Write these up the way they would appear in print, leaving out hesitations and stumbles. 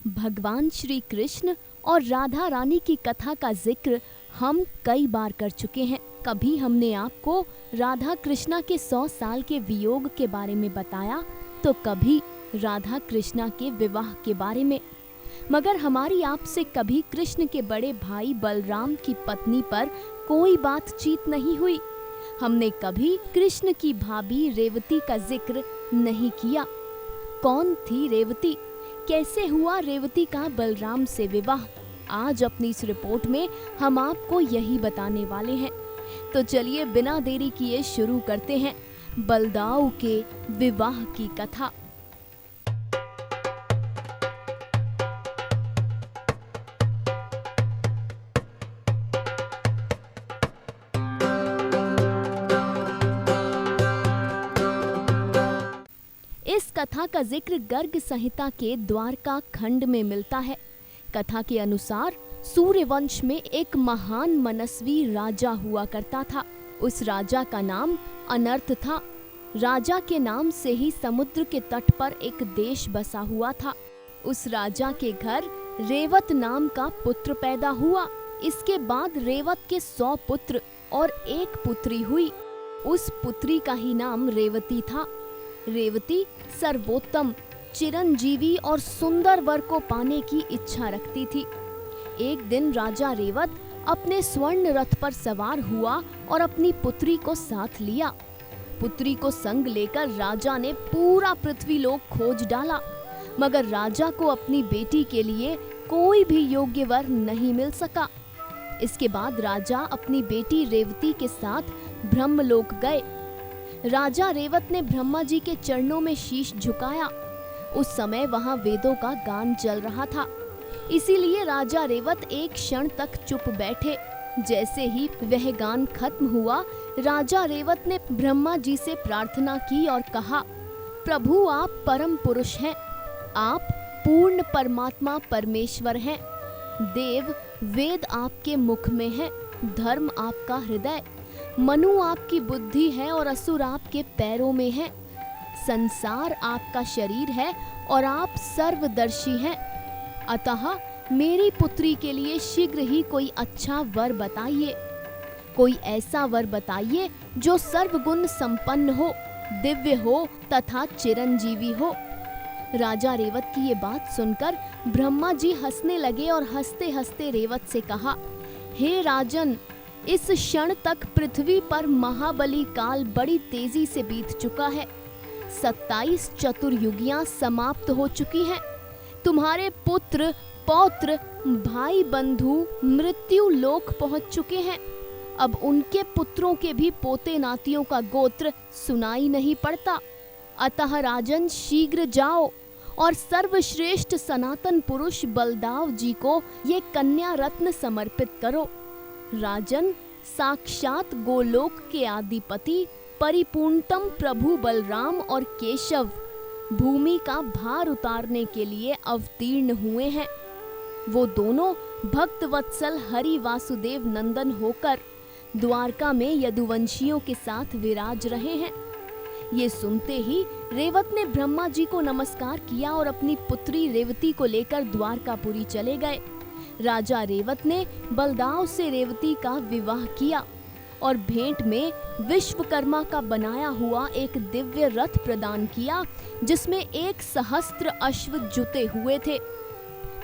भगवान श्री कृष्ण और राधा रानी की कथा का जिक्र हम कई बार कर चुके हैं। कभी हमने आपको राधा कृष्णा के 100 साल के वियोग के बारे में बताया, तो कभी राधा कृष्णा के विवाह के बारे में। मगर हमारी आपसे कभी कृष्ण के बड़े भाई बलराम की पत्नी पर कोई बातचीत नहीं हुई। हमने कभी कृष्ण की भाभी रेवती का जिक्र नहीं किया। कौन थी रेवती? कैसे हुआ रेवती का बलराम से विवाह? आज अपनी इस रिपोर्ट में हम आपको यही बताने वाले हैं। तो चलिए बिना देरी किए शुरू करते हैं बलदाऊ के विवाह की कथा। इस कथा का जिक्र गर्ग संहिता के द्वारका खंड में मिलता है। कथा के अनुसार सूर्यवंश में एक महान मनस्वी राजा हुआ करता था। उस राजा का नाम अनर्थ था। राजा के नाम से ही समुद्र के तट पर एक देश बसा हुआ था। उस राजा के घर रेवत नाम का पुत्र पैदा हुआ। इसके बाद रेवत के 100 पुत्र और एक पुत्री हुई। उस पुत्री का ही नाम रेवती था। रेवती सर्वोत्तम, चिरंजीवी और सुंदर वर को पाने की इच्छा रखती थी। एक दिन राजा रेवत अपने स्वर्ण रथ पर सवार हुआ और अपनी पुत्री को साथ लिया। पुत्री को संग लेकर राजा ने पूरा पृथ्वीलोक खोज डाला, मगर राजा को अपनी बेटी के लिए कोई भी योग्य वर नहीं मिल सका। इसके बाद राजा अपनी बेटी रेवती के साथ ब्रह्मलोक गए। राजा रेवत ने ब्रह्मा जी के चरणों में शीश झुकाया। उस समय वहां वेदों का गान चल रहा था, इसीलिए राजा रेवत एक क्षण तक चुप बैठे। जैसे ही वह गान खत्म हुआ, राजा रेवत ने ब्रह्मा जी से प्रार्थना की और कहा, प्रभु आप परम पुरुष हैं, आप पूर्ण परमात्मा परमेश्वर हैं। देव वेद आपके मुख में हैं, धर्म आपका हृदय, मनु आपकी बुद्धि है और असुर आपके पैरों में है। संसार आपका शरीर है और आप सर्वदर्शी हैं। अतः मेरी पुत्री के लिए शीघ्र ही कोई अच्छा वर बताइए। कोई ऐसा वर बताइए जो सर्वगुण संपन्न हो, दिव्य हो तथा चिरंजीवी हो। राजा रेवत की ये बात सुनकर ब्रह्मा जी हंसने लगे और हंसते हंसते रेवत से कहा, हे राजन, इस क्षण तक पृथ्वी पर महाबली काल बड़ी तेजी से बीत चुका है। 27 चतुर्युगियां समाप्त हो चुकी हैं। तुम्हारे पुत्र, पौत्र, भाई, बंधु मृत्यु लोक पहुंच चुके हैं। अब उनके पुत्रों के भी पोते नातियों का गोत्र सुनाई नहीं पड़ता। अतः राजन शीघ्र जाओ और सर्वश्रेष्ठ सनातन पुरुष बलदाव जी को ये कन्या रत्न समर्पित करो। राजन, साक्षात गोलोक के आदिपति परिपूर्णतम प्रभु बलराम और केशव भूमि का भार उतारने के लिए अवतीर्ण हुए हैं। वो दोनों भक्त वत्सल हरि वासुदेव नंदन होकर द्वारका में यदुवंशियों के साथ विराज रहे हैं। ये सुनते ही रेवत ने ब्रह्मा जी को नमस्कार किया और अपनी पुत्री रेवती को लेकर द्वारकापुरी चले गए। राजा रेवत ने बलदाव से रेवती का विवाह किया और भेंट में विश्वकर्मा का बनाया हुआ एक दिव्य रथ प्रदान किया, जिसमें 1 सहस्त्र अश्व जुते हुए थे।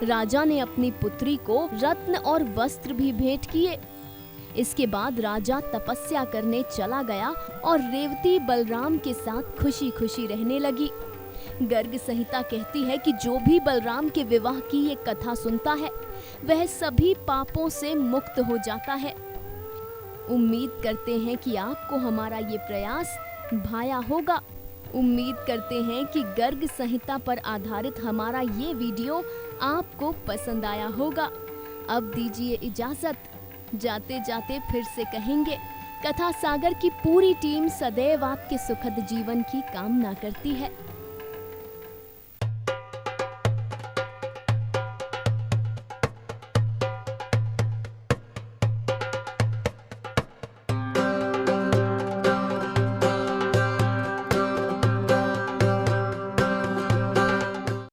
राजा ने अपनी पुत्री को रत्न और वस्त्र भी भेंट किए। इसके बाद राजा तपस्या करने चला गया और रेवती बलराम के साथ खुशी खुशी रहने लगी। गर्ग संहिता कहती है कि जो भी बलराम के विवाह की ये कथा सुनता है, वह सभी पापों से मुक्त हो जाता है। उम्मीद करते हैं कि आपको हमारा ये प्रयास भाया होगा। उम्मीद करते हैं कि गर्ग संहिता पर आधारित हमारा ये वीडियो आपको पसंद आया होगा। अब दीजिए इजाजत। जाते जाते फिर से कहेंगे, कथा सागर की पूरी टीम सदैव आपके सुखद जीवन की कामना करती है।